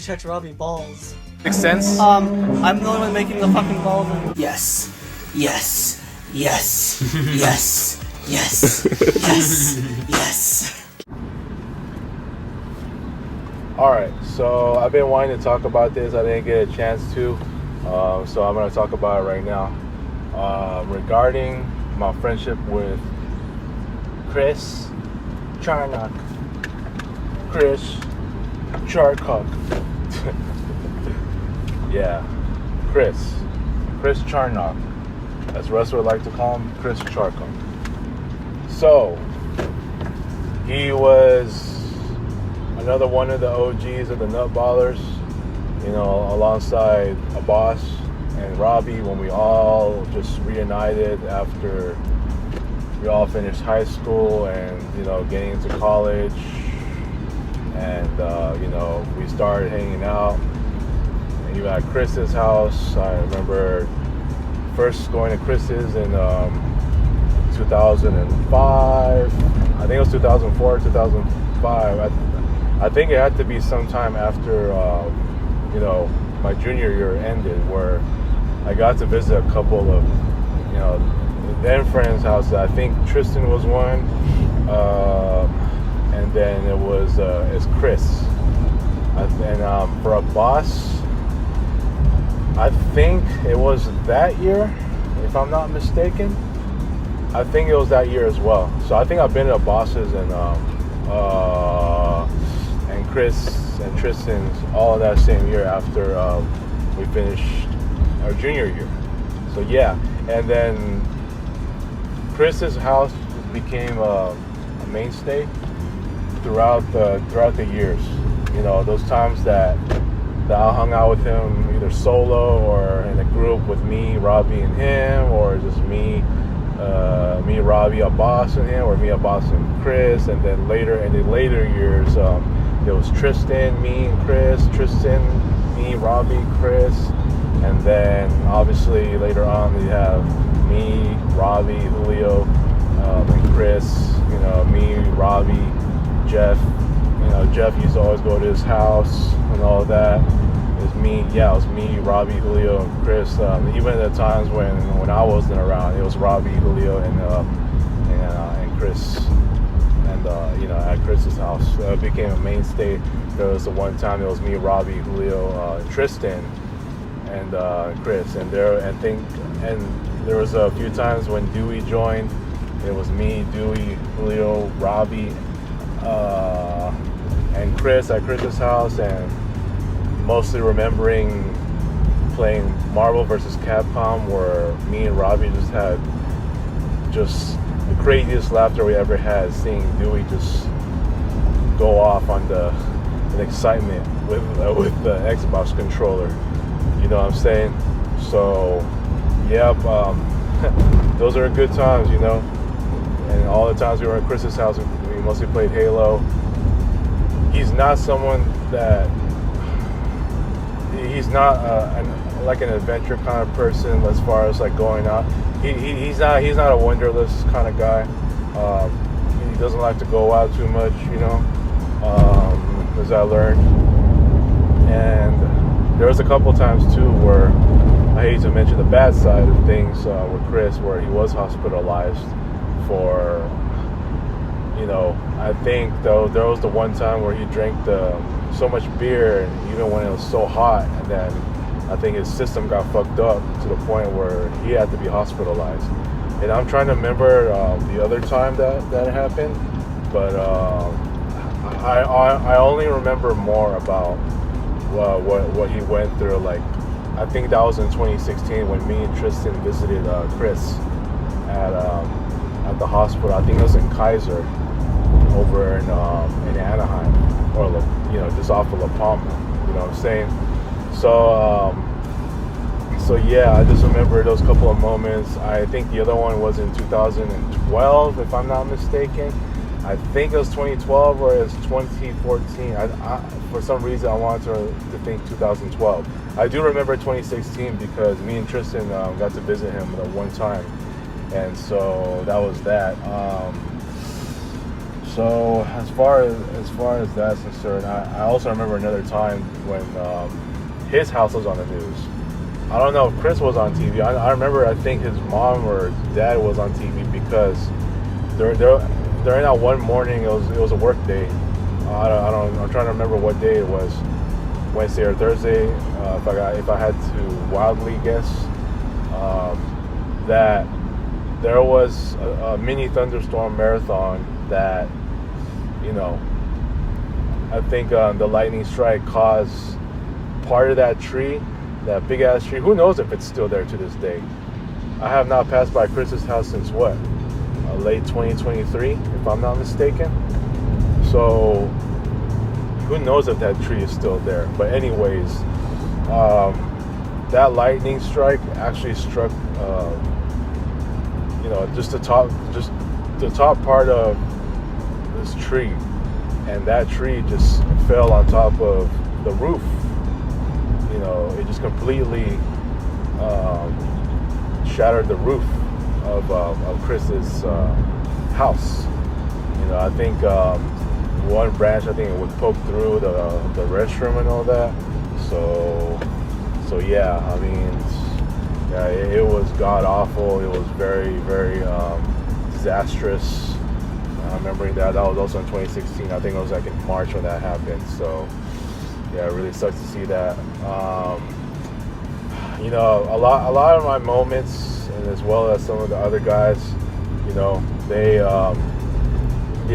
she checked Robbie balls. Makes sense? I'm the only one making the fucking balls. Yes. Yes. Yes. Yes. Yes. Yes. Yes. Alright, so I've been wanting to talk about this. I didn't get a chance to. So I'm going to talk about it right now. Regarding my friendship with Chris Charnock. Chris Charcock. Yeah, Chris Charnock. As Russ would like to call him, Chris Charcock. So, he was another one of the OGs of the Nutballers, you know, alongside a boss and Robbie when we all just reunited after we all finished high school and, you know, getting into college. And, you know, we started hanging out. And even at Chris's house, I remember first going to Chris's in 2005. I think it was 2004, 2005. I think it had to be sometime after, you know, my junior year ended, where I got to visit a couple of, you know, then friends' houses. I think Tristan was one, and then it's Chris. And for a boss, I think it was that year, if I'm not mistaken. I think it was that year as well. So I think I've been to bosses and Chris and Tristan's all that same year after we finished our junior year. So yeah, and then Chris's house became a mainstay throughout the years. You know, those times that I hung out with him either solo or in a group with me, Robbie, and him, or just me, Robbie, a boss, and him, or me, a boss, and Chris. And then in the later years, it was Tristan, me, and Chris. Tristan, me, Robbie, Chris. And then obviously later on we have me, Robbie, Julio, and Chris. You know, me, Robbie, Jeff. You know, Jeff used to always go to his house and all that. It was me, Robbie, Julio, and Chris. Even at the times when I wasn't around, it was Robbie, Julio, and Chris. And you know, at Chris's house, it became a mainstay. There was the one time it was me, Robbie, Julio, Tristan, and Chris. And there was a few times when Dewey joined. It was me, Dewey, Julio, Robbie, and Chris at Chris's house, and mostly remembering playing Marvel vs. Capcom, where me and Robbie just had just the craziest laughter we ever had, seeing Dewey just go off on the excitement with the Xbox controller. You know what I'm saying? So, yep, those are good times, you know. And all the times we were at Chris's house, we mostly played Halo. He's not someone that, he's not like an adventure kind of person as far as like going out. He's not a windowless kind of guy. He doesn't like to go out too much, you know, as I learned. And there was a couple times too where I hate to mention the bad side of things with Chris, where he was hospitalized for, you know, I think though there was the one time where he drank so much beer, and even when it was so hot, and then I think his system got fucked up to the point where he had to be hospitalized. And I'm trying to remember the other time that it happened, but I only remember more about what he went through. Like, I think that was in 2016 when me and Tristan visited Chris at the hospital. I think it was in Kaiser over in Anaheim, or, you know, just off of La Palma. You know what I'm saying? So yeah, I just remember those couple of moments. I think the other one was in 2012, if I'm not mistaken. I think it was 2012 or it was 2014. For some reason, I wanted to think 2012. I do remember 2016 because me and Tristan got to visit him at one time, and so that was that. So as that's concerned, I also remember another time when his house was on the news. I don't know if Chris was on TV. I remember I think his mom or dad was on TV because during that one morning it was a work day. I'm trying to remember what day it was, Wednesday or Thursday. If I had to wildly guess, that there was a mini thunderstorm marathon that, you know, I think the lightning strike caused part of that tree, that big ass tree. Who knows if it's still there to this day? I have not passed by Chris's house since what? Late 2023, if I'm not mistaken. So who knows if that tree is still there? But anyways, that lightning strike actually struck, just the top part of this tree, and that tree just fell on top of the roof. You know, it just completely shattered the roof of Chris's house. You know, I think one branch, I think it would poke through the restroom and all that. So yeah, I mean, yeah, it was god awful. It was very, very disastrous. Remembering that was also in 2016. I think it was like in March when that happened. So yeah, it really sucks to see that. You know, a lot of my moments, and as well as some of the other guys, you know, they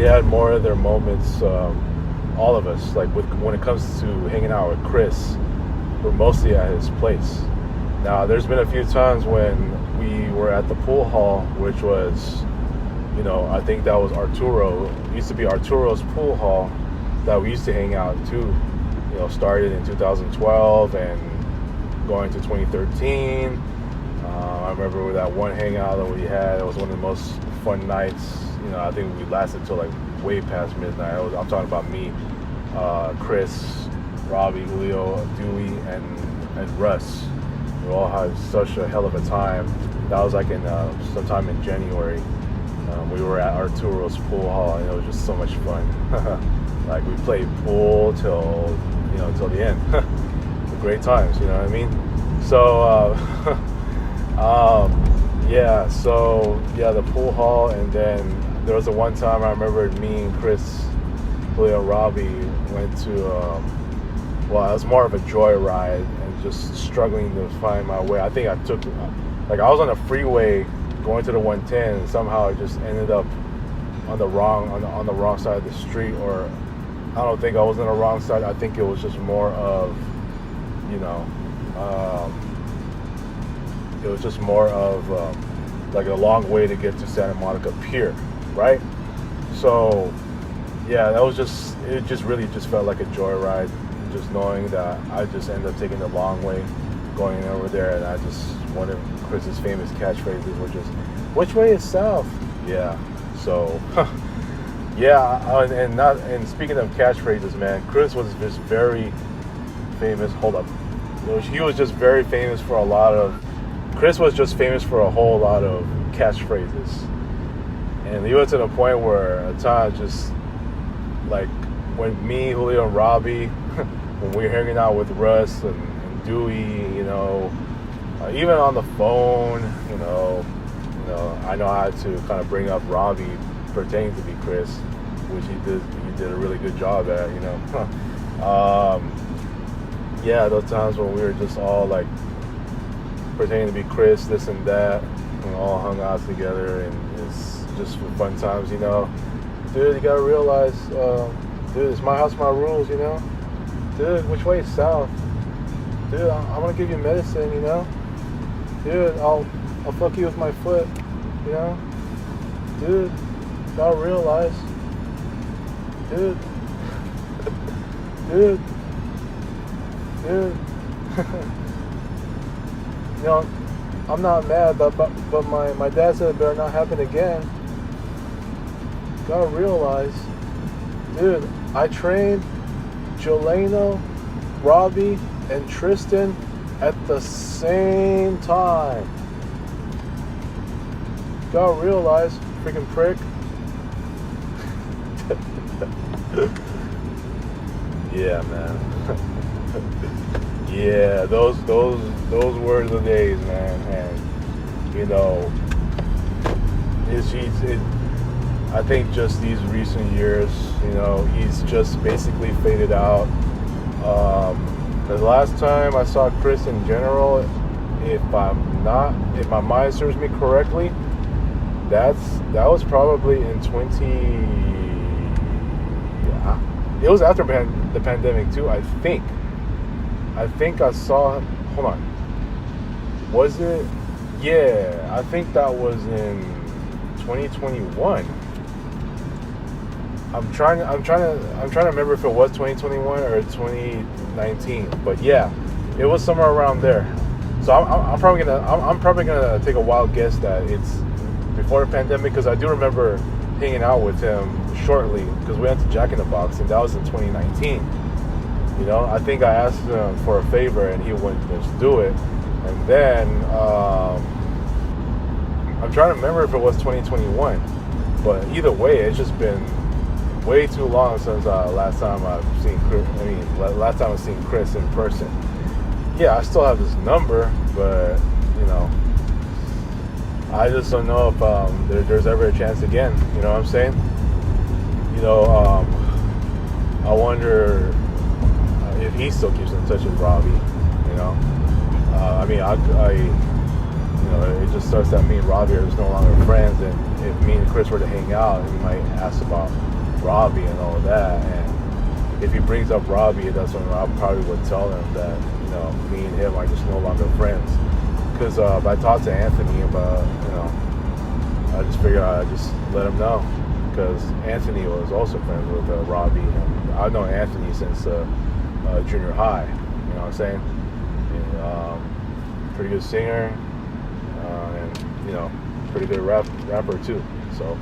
had more of their moments. All of us, like when it comes to hanging out with Chris, we're mostly at his place. Now, there's been a few times when we were at the pool hall, which was, you know, I think that was Arturo. It used to be Arturo's pool hall that we used to hang out too. You know, started in 2012 and going to 2013. I remember with that one hangout that we had, it was one of the most fun nights. You know, I think we lasted till like way past midnight. I'm talking about me, Chris, Robbie, Julio, Dewey, and Russ. We all had such a hell of a time. That was like in sometime in January. We were at Arturo's pool hall, and it was just so much fun. Like, we played pool till the end. Great times, you know what I mean? So the pool hall. And then there was a one time I remember me and Chris, Julio, and Robbie went to it was more of a joyride and just struggling to find my way. I think I was on a freeway going to the 110, and somehow I just ended up on the wrong side of the street. Or I don't think I was on the wrong side. I think it was just more of, you know, it was just more of like a long way to get to Santa Monica Pier, right? So yeah, it just really just felt like a joyride, just knowing that I just ended up taking the long way going over there. And I just, one of Chris's famous catchphrases, which is, "Which way is south?" Yeah. So yeah, and speaking of catchphrases, man, Chris was just very famous. Hold up. He was just very famous for Chris was just famous for a whole lot of catchphrases. And even to the point where at times, just like when me, Julio, and Robbie, when we were hanging out with Russ and Dewey, you know, even on the phone, you know, I know how to kind of bring up Robbie pertaining to be Chris, which he did a really good job at, you know. Yeah, those times when we were just all like pretending to be Chris, this and that, and all hung out together, and it's just for fun times, you know. Dude, you gotta realize, dude, it's my house, my rules, you know. Dude, which way is south? Dude, I'm gonna give you medicine, you know. Dude, I'll fuck you with my foot, you know. Dude, you gotta realize, dude. You know, I'm not mad, but my dad said it better not happen again. Gotta realize, dude, I trained Joleno, Robbie, and Tristan at the same time. Gotta realize, freaking prick. Yeah, man. Yeah, those were the days, man. And you know, I think just these recent years, you know, he's just basically faded out. The last time I saw Chris in general, if my mind serves me correctly, that was probably in it was after the pandemic too, I think I saw, hold on, was it? Yeah, I think that was in 2021. I'm trying to remember if it was 2021 or 2019, but yeah, it was somewhere around there. So I'm probably gonna take a wild guess that it's before the pandemic, because I do remember hanging out with him shortly, because we went to Jack in the Box, and that was in 2019. You know, I think I asked him for a favor, and he wouldn't just do it. And then I'm trying to remember if it was 2021, but either way, it's just been way too long since last time I've seen Chris. Last time I've seen Chris in person. Yeah, I still have his number, but you know, I just don't know if there's ever a chance again. You know what I'm saying? You know, I wonder if he still keeps in touch with Robbie. You know, I you know, it just starts that me and Robbie are just no longer friends, and if me and Chris were to hang out, he might ask about Robbie and all of that, and if he brings up Robbie, that's when I probably would tell him that, you know, me and him are just no longer friends. Because I talked to Anthony about, you know, I just figured I'd just let him know, because Anthony was also friends with Robbie, and I've known Anthony since junior high. You know what I'm saying? And, pretty good singer, and you know, pretty good rapper too. So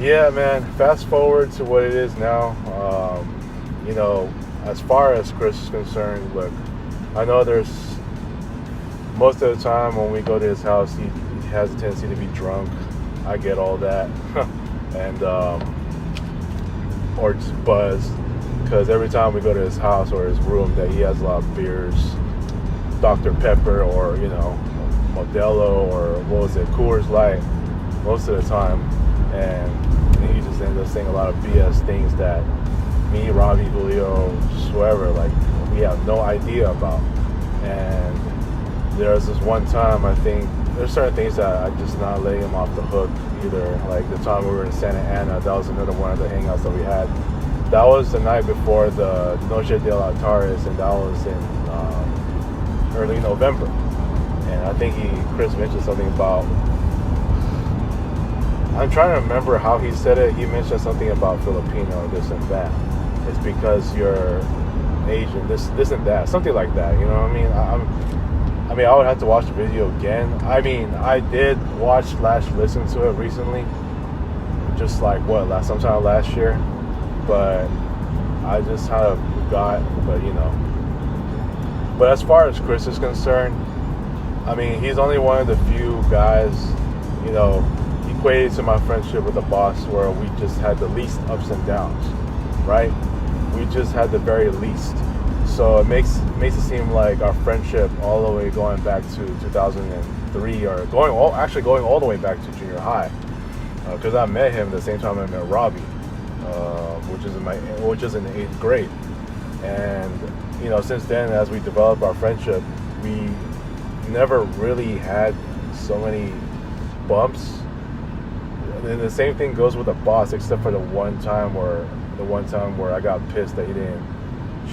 yeah, man, fast forward to what it is now. You know, as far as Chris is concerned, look, I know there's most of the time when we go to his house, he has a tendency to be drunk. I get all that. And or just buzzed, because every time we go to his house or his room, that he has a lot of beers, Dr. Pepper, or you know, Modelo, or what was it, Coors Light, most of the time. And he just ends up saying a lot of BS things that me, Robbie, Julio, just whoever, like, we have no idea about. And there was this one time, I think, there's certain things that I just not letting him off the hook either. Like the time we were in Santa Ana, that was another one of the hangouts that we had. That was the night before the Noche de Altares, and that was in early November. And I think Chris mentioned something about, I'm trying to remember how he said it. He mentioned something about Filipino, this and that. It's because you're Asian, this and that, something like that. You know what I mean? I mean, I would have to watch the video again. I mean, I did watch / listen to it recently, just like sometime last year. But I just kind of forgot. But you know. But as far as Chris is concerned, I mean, he's only one of the few guys, you know, equated to my friendship with the boss, where we just had the least ups and downs, right? We just had the very least. So it makes it seem like our friendship all the way going back to 2003, or going all the way back to junior high, because I met him the same time I met Robbie, which is in the 8th grade. And you know, since then, as we developed our friendship, we never really had so many bumps. And the same thing goes with the boss, except for the one time where I got pissed that he didn't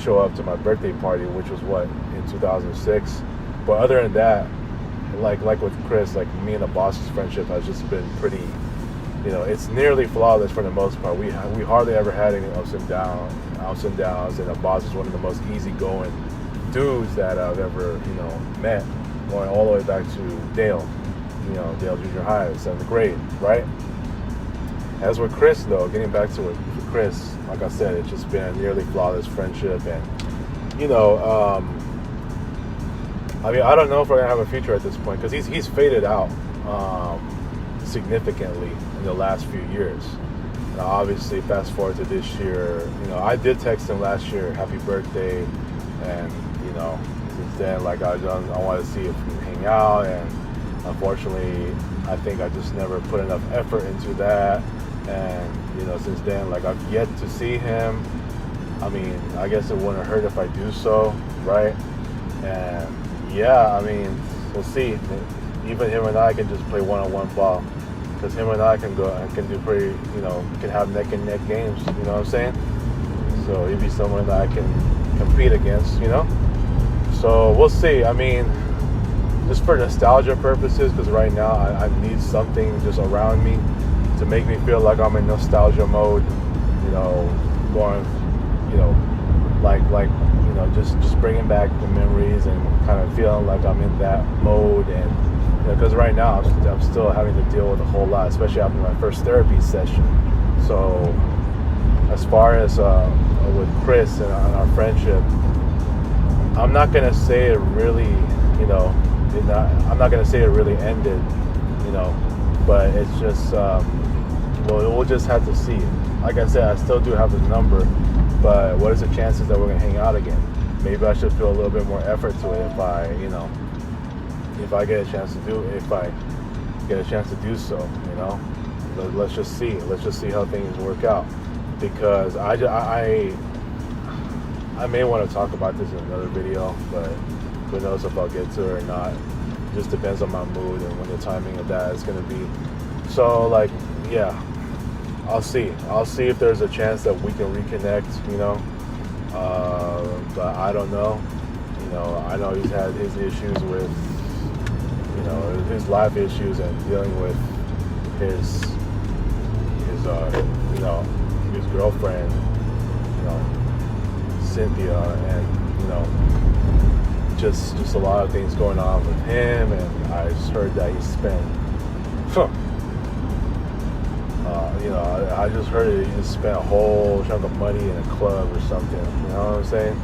show up to my birthday party, which was in 2006. But other than that, like with Chris, like me and the boss's friendship has just been pretty, you know, it's nearly flawless for the most part. We hardly ever had any ups and downs, and the boss is one of the most easygoing dudes that I've ever, you know, met, going all the way back to Dale Junior High, 7th grade, right? As with Chris, though, getting back to it, for Chris, like I said, it's just been a nearly flawless friendship. And, you know, I mean, I don't know if we're going to have a future at this point, because he's faded out significantly in the last few years. obviously, fast forward to this year, I did text him last year, happy birthday, and since then, like I wanted to see if we could hang out, and unfortunately, I think I just never put enough effort into that, and since then, like I've yet to see him. I mean, I guess it wouldn't hurt if I do so, right? And yeah, I mean, we'll see. Even him and I can just play one-on-one ball, because him and I can do pretty, can have neck and neck games. You know what I'm saying? So he'd be someone that I can compete against. So we'll see. I mean, just for nostalgia purposes, because right now I need something just around me to make me feel like I'm in nostalgia mode. Going, just bringing back the memories and kind of feeling like I'm in that mode. And because right now I'm still having to deal with a whole lot, especially after my first therapy session. So as far as with Chris and our friendship, I'm not gonna say it really, I'm not gonna say it really ended, but it's just, we'll just have to see. Like I said, I still do have his number, but what is the chances that we're gonna hang out again? Maybe I should put a little bit more effort to it if I get a chance to do so. Let's just see how things work out, because I may want to talk about this in another video, but who knows if I'll get to it or not. It just depends on my mood and when the timing of that is going to be. So, like, yeah, I'll see if there's a chance that we can reconnect, but I don't know. I know he's had his issues with, his life issues and dealing with his girlfriend, Cynthia, and just a lot of things going on with him. And I just heard that he spent I just heard that he just spent a whole chunk of money in a club or something. You know what I'm saying?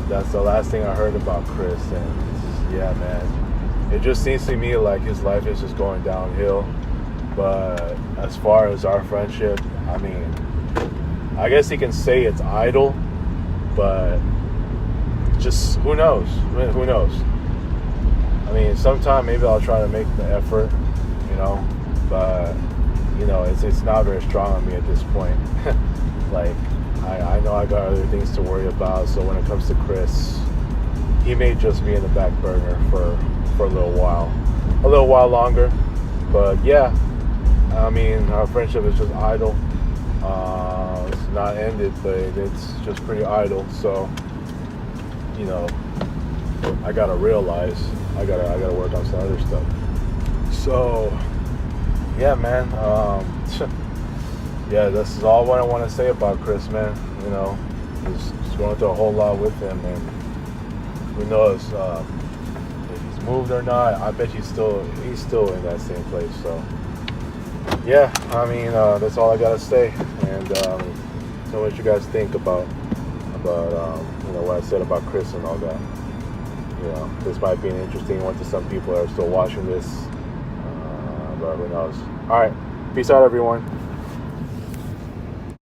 That's the last thing I heard about Chris. And yeah, man, it just seems to me like his life is just going downhill. But as far as our friendship, I mean, I guess he can say it's idle, but just who knows? Who knows? I mean, sometime maybe I'll try to make the effort, but it's not very strong on me at this point. Like, I know I got other things to worry about, so when it comes to Chris, he may just be in the back burner for a little while longer. But yeah, I mean, our friendship is just idle. It's not ended, but it's just pretty idle. So, I gotta realize I gotta work on some other stuff. So, yeah, man. Yeah, this is all what I want to say about Chris, man. Just going through a whole lot with him, and who knows if he's moved or not. I bet he's still in that same place. So, yeah, I mean, that's all I gotta say. And tell me what you guys think about what I said about Chris and all that. This might be an interesting one to some people that are still watching this, but who knows. All right, peace out, everyone.